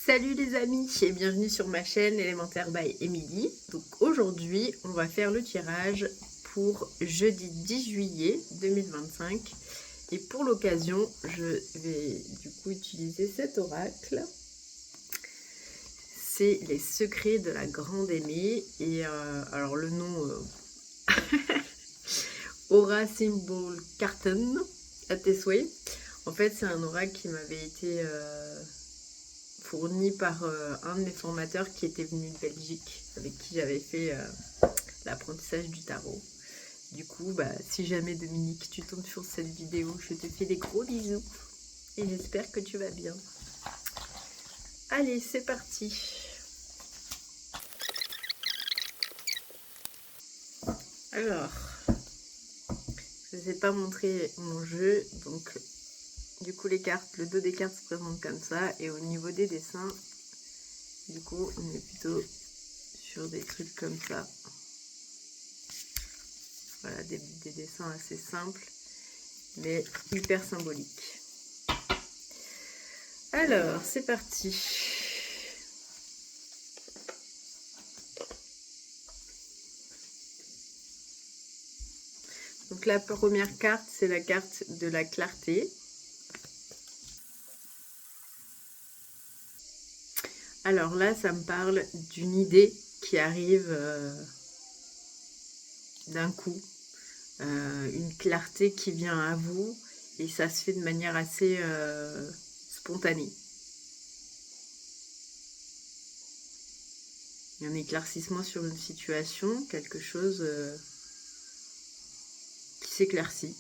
Salut les amis et bienvenue sur ma chaîne Élémentaire by Emily. Donc aujourd'hui on va faire le tirage pour jeudi 10 juillet 2025 et pour l'occasion je vais du coup utiliser cet oracle. C'est les secrets de la grande aimée et alors le nom Aura Symbol Carton à tes souhaits. En fait c'est un oracle qui m'avait été fourni par un de mes formateurs qui était venu de Belgique, avec qui j'avais fait l'apprentissage du tarot. Du coup, si jamais Dominique, tu tombes sur cette vidéo, je te fais des gros bisous et j'espère que tu vas bien. Allez, c'est parti. Alors, je ne vous ai pas montré mon jeu, donc du coup les cartes, le dos des cartes se présente comme ça, et au niveau des dessins, du coup on est plutôt sur des trucs comme ça. Voilà, des dessins assez simples, mais hyper symboliques. Alors, c'est parti. Donc la première carte, c'est la carte de la clarté. Alors là, ça me parle d'une idée qui arrive d'un coup. Une clarté qui vient à vous et ça se fait de manière assez spontanée. Il y a un éclaircissement sur une situation, quelque chose qui s'éclaircit.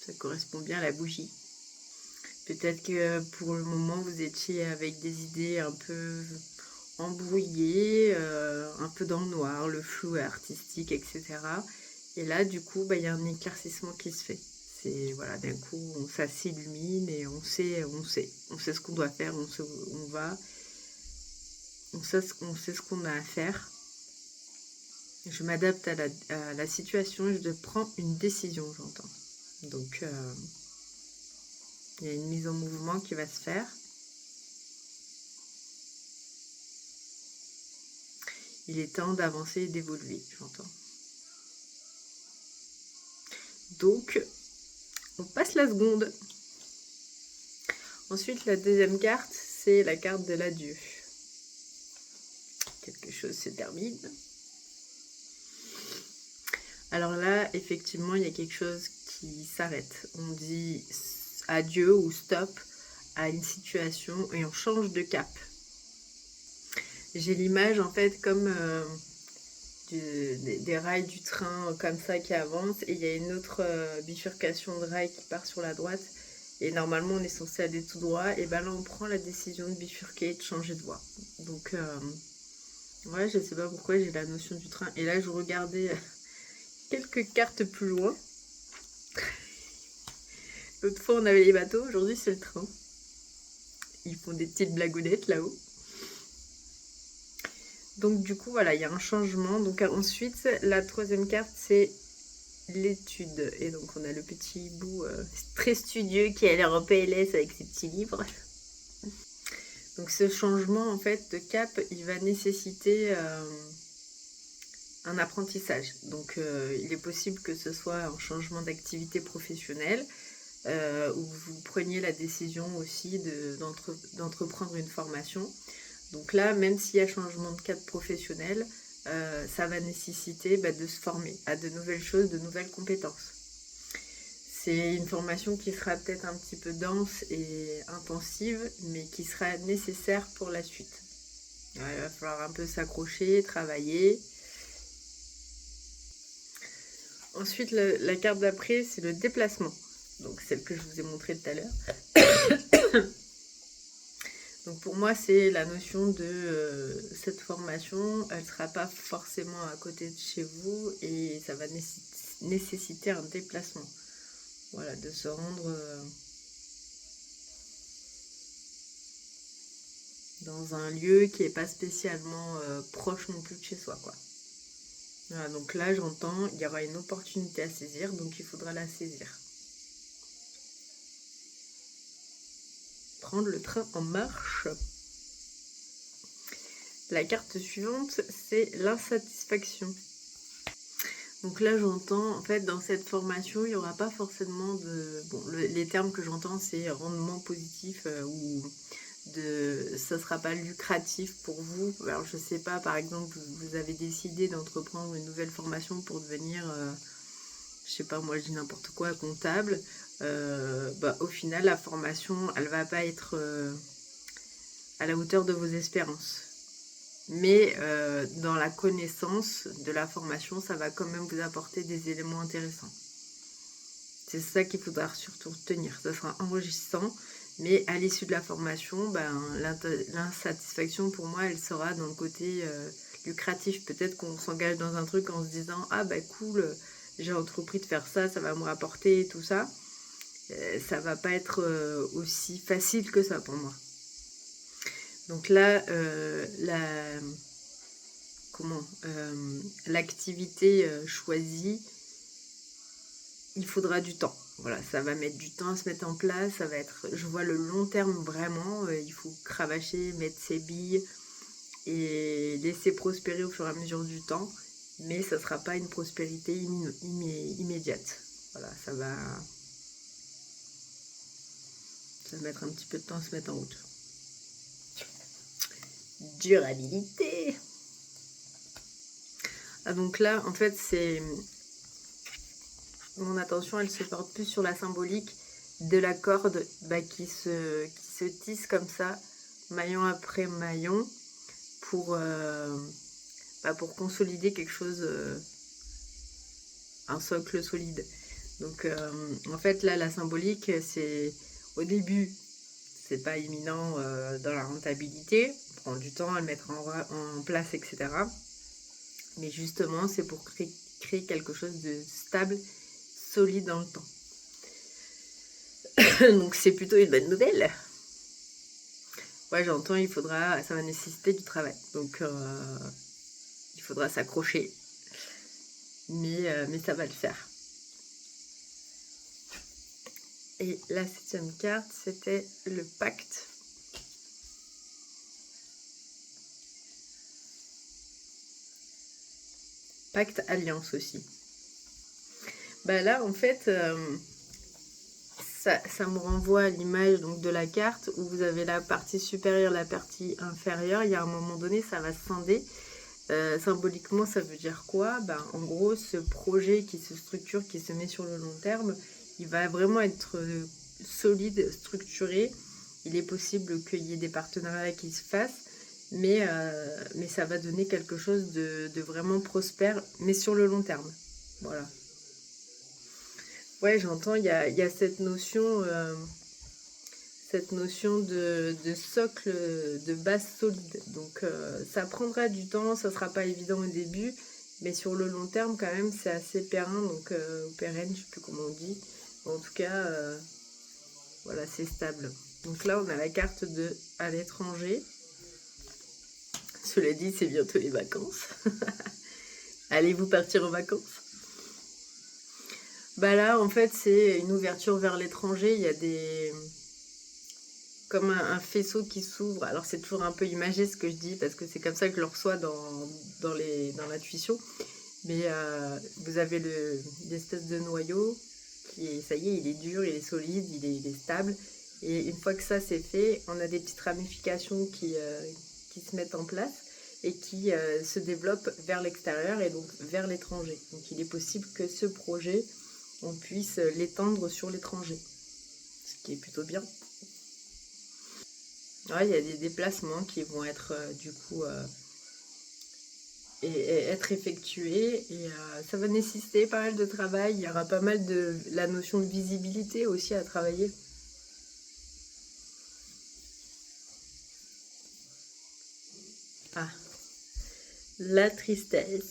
Ça correspond bien à la bougie. Peut-être que pour le moment, vous étiez avec des idées un peu embrouillées, un peu dans le noir, le flou artistique, etc. Et là, du coup, il y a un éclaircissement qui se fait. C'est voilà, d'un coup, ça s'illumine et on sait ce qu'on doit faire, on sait où on va, on sait ce qu'on a à faire. Je m'adapte à la situation et je prends une décision, j'entends. Donc, il y a une mise en mouvement qui va se faire. Il est temps d'avancer et d'évoluer, j'entends. Donc, on passe la seconde. Ensuite, la deuxième carte, c'est la carte de l'adieu. Quelque chose se termine. Alors là, effectivement, il y a quelque chose qui s'arrête. On dit adieu ou stop à une situation et on change de cap. J'ai l'image en fait comme des rails du train comme ça qui avancent et il y a une autre bifurcation de rails qui part sur la droite et normalement on est censé aller tout droit et là on prend la décision de bifurquer et de changer de voie. Donc ouais, je sais pas pourquoi j'ai la notion du train et là je regardais quelques cartes plus loin. L'autre fois on avait les bateaux, aujourd'hui c'est le train. Ils font des petites blagounettes là-haut. Donc du coup voilà, il y a un changement. Donc ensuite la troisième carte c'est l'étude. Et donc on a le petit bout très studieux qui a l'air en PLS avec ses petits livres. Donc ce changement en fait de cap, il va nécessiter un apprentissage. Donc il est possible que ce soit un changement d'activité professionnelle où vous preniez la décision aussi d'entreprendre une formation. Donc là, même s'il y a changement de cadre professionnel, ça va nécessiter de se former à de nouvelles choses, de nouvelles compétences. C'est une formation qui sera peut-être un petit peu dense et intensive, mais qui sera nécessaire pour la suite. Il va falloir un peu s'accrocher, travailler. Ensuite, la carte d'après, c'est le déplacement. Donc celle que je vous ai montrée tout à l'heure. Donc pour moi, c'est la notion de cette formation, elle ne sera pas forcément à côté de chez vous et ça va nécessiter un déplacement. Voilà, de se rendre dans un lieu qui n'est pas spécialement proche non plus de chez soi, quoi. Voilà, donc là, j'entends, il y aura une opportunité à saisir, donc il faudra la saisir. Prendre le train en marche. La carte suivante, c'est l'insatisfaction. Donc là, j'entends, en fait, dans cette formation, il n'y aura pas forcément de... Bon, les termes que j'entends, c'est rendement positif ou ça ne sera pas lucratif pour vous. Alors, je ne sais pas, par exemple, vous avez décidé d'entreprendre une nouvelle formation pour devenir, je ne sais pas, moi, je dis n'importe quoi, comptable. Au final, la formation, elle ne va pas être à la hauteur de vos espérances. Mais dans la connaissance de la formation, ça va quand même vous apporter des éléments intéressants. C'est ça qu'il faudra surtout retenir. Ça sera enrichissant, mais à l'issue de la formation, l'insatisfaction pour moi, elle sera dans le côté lucratif. Peut-être qu'on s'engage dans un truc en se disant « Ah bah cool, j'ai entrepris de faire ça, ça va me rapporter tout ça ». Ça va pas être aussi facile que ça pour moi. Donc là, l'activité choisie, il faudra du temps. Voilà, ça va mettre du temps à se mettre en place. Ça va être, je vois le long terme vraiment. Il faut cravacher, mettre ses billes et laisser prospérer au fur et à mesure du temps. Mais ça ne sera pas une prospérité immédiate. Voilà, ça va mettre un petit peu de temps à se mettre en route. Durabilité. Ah, donc là, en fait, c'est... Mon attention, elle se porte plus sur la symbolique de la corde qui se tisse comme ça, maillon après maillon, pour consolider quelque chose, un socle solide. Donc, en fait, là, la symbolique, c'est au début, c'est pas imminent dans la rentabilité, on prend du temps à le mettre en place, etc. Mais justement, c'est pour créer quelque chose de stable, solide dans le temps. Donc c'est plutôt une bonne nouvelle. Ouais, j'entends, ça va nécessiter du travail. Donc il faudra s'accrocher. Mais ça va le faire. Et la 7e carte, c'était le pacte. Pacte alliance aussi. Là, en fait, ça me renvoie à l'image de la carte où vous avez la partie supérieure, la partie inférieure. Il y a un moment donné, ça va se scinder. Symboliquement, ça veut dire quoi? En gros, ce projet qui se structure, qui se met sur le long terme, il va vraiment être solide, structuré. Il est possible qu'il y ait des partenariats qui se fassent, mais ça va donner quelque chose de vraiment prospère, mais sur le long terme. Voilà. Ouais, j'entends, il y a cette notion de socle, de base solide. Donc ça prendra du temps, ça sera pas évident au début, mais sur le long terme quand même c'est assez périn, donc pérenne, je sais plus comment on dit. En tout cas, voilà, c'est stable. Donc là on a la carte de à l'étranger. Cela dit, c'est bientôt les vacances. Allez-vous partir en vacances? Là en fait c'est une ouverture vers l'étranger, il y a comme un faisceau qui s'ouvre. Alors c'est toujours un peu imagé ce que je dis parce que c'est comme ça que je le reçois dans l'intuition. Mais vous avez l'espèce de noyau qui est, ça y est, il est dur, il est solide, il est stable. Et une fois que ça c'est fait, on a des petites ramifications qui se mettent en place et qui se développent vers l'extérieur et donc vers l'étranger. Donc il est possible que ce projet, on puisse l'étendre sur l'étranger. Ce qui est plutôt bien. Ouais, il y a des déplacements qui vont être du coup et être effectués et ça va nécessiter pas mal de travail. Il y aura pas mal de la notion de visibilité aussi à travailler. Ah, la tristesse.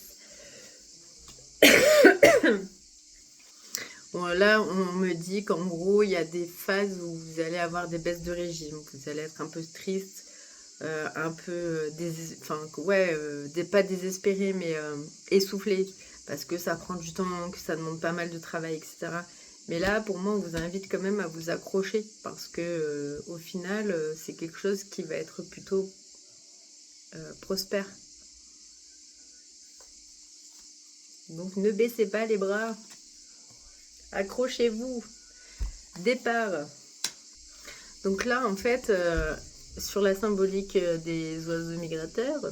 Bon, là, on me dit qu'en gros, il y a des phases où vous allez avoir des baisses de régime. Vous allez être un peu triste, un peu, pas désespéré, mais essoufflé. Parce que ça prend du temps, que ça demande pas mal de travail, etc. Mais là, pour moi, on vous invite quand même à vous accrocher. Parce que au final, c'est quelque chose qui va être plutôt prospère. Donc ne baissez pas les bras. Accrochez-vous. Départ. Donc là, en fait, sur la symbolique des oiseaux migrateurs,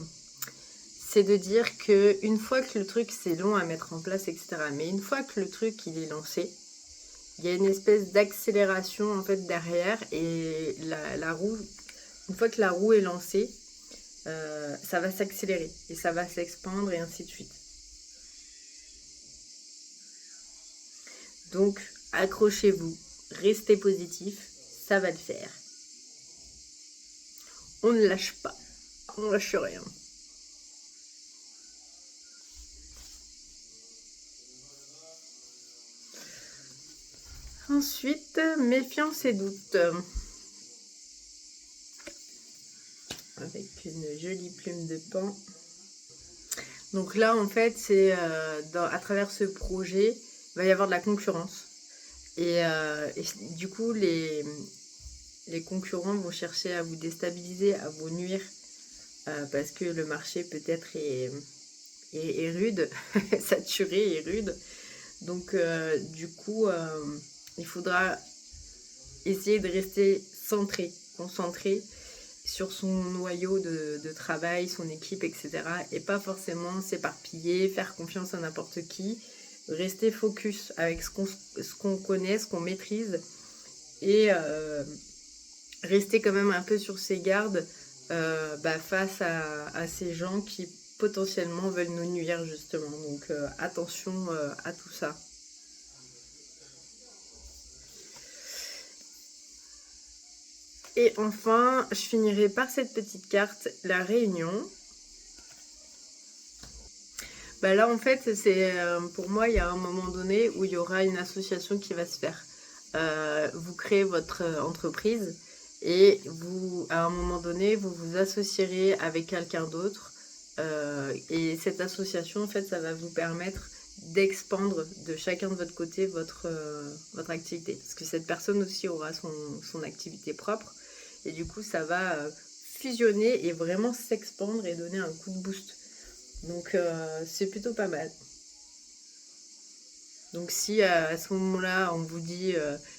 c'est de dire que une fois que le truc, c'est long à mettre en place, etc. Mais une fois que le truc, il est lancé, il y a une espèce d'accélération en fait derrière et la roue, une fois que la roue est lancée, ça va s'accélérer et ça va s'expandre et ainsi de suite. Donc accrochez-vous, restez positif, ça va le faire. On ne lâche pas, on lâche rien. Ensuite, méfiance et doute. Avec une jolie plume de pan. Donc là, en fait, c'est à travers ce projet, il va y avoir de la concurrence. Et du coup, les concurrents vont chercher à vous déstabiliser, à vous nuire, parce que le marché peut-être est rude, saturé et rude. Donc du coup, il faudra essayer de rester centré, concentré sur son noyau de travail, son équipe, etc. Et pas forcément s'éparpiller, faire confiance à n'importe qui. Rester focus avec ce qu'on connaît, ce qu'on maîtrise. Et rester quand même un peu sur ses gardes face à ces gens qui potentiellement veulent nous nuire justement. Donc attention à tout ça. Et enfin, je finirai par cette petite carte, la réunion. Bah là, en fait, c'est pour moi, il y a un moment donné où il y aura une association qui va se faire. Vous créez votre entreprise et vous, à un moment donné, vous vous associerez avec quelqu'un d'autre. Et cette association, en fait, ça va vous permettre d'expandre de chacun de votre côté votre activité. Parce que cette personne aussi aura son activité propre. Et du coup, ça va fusionner et vraiment s'expandre et donner un coup de boost. Donc, c'est plutôt pas mal. Donc, si à ce moment-là, on vous dit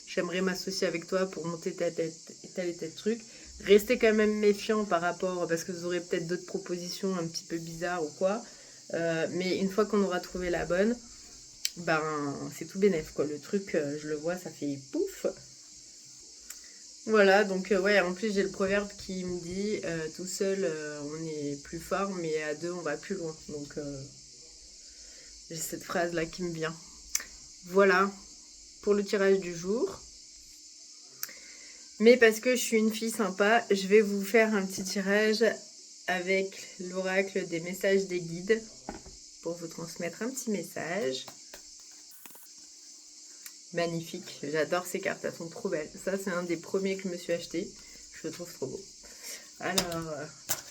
j'aimerais m'associer avec toi pour monter tel et tel truc, restez quand même méfiant par rapport, parce que vous aurez peut-être d'autres propositions un petit peu bizarres ou quoi. Mais une fois qu'on aura trouvé la bonne, ben c'est tout bénef quoi. Le truc, je le vois, ça fait pouf. Voilà, donc ouais, en plus j'ai le proverbe qui me dit tout seul on est plus fort, mais à deux on va plus loin. Donc j'ai cette phrase là qui me vient. Voilà pour le tirage du jour. Mais parce que je suis une fille sympa, je vais vous faire un petit tirage avec l'oracle des messages des guides pour vous transmettre un petit message. Magnifique, j'adore ces cartes, elles sont trop belles. Ça, c'est un des premiers que je me suis acheté. Je le trouve trop beau. Alors,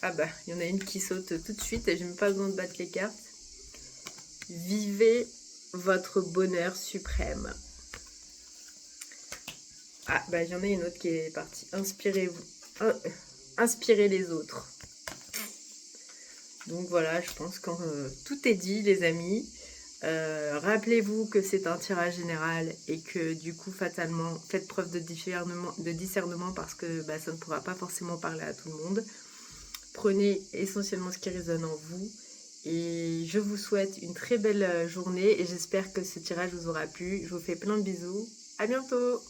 ah bah, il y en a une qui saute tout de suite et je n'ai même pas besoin de battre les cartes. Vivez votre bonheur suprême. Ah bah, il y en a une autre qui est partie. Inspirez-vous. Inspirez les autres. Donc voilà, je pense que tout est dit, les amis. Rappelez-vous que c'est un tirage général et que du coup fatalement faites preuve de discernement parce que ça ne pourra pas forcément parler à tout le monde. Prenez essentiellement ce qui résonne en vous et je vous souhaite une très belle journée et j'espère que ce tirage vous aura plu. Je vous fais plein de bisous, à bientôt.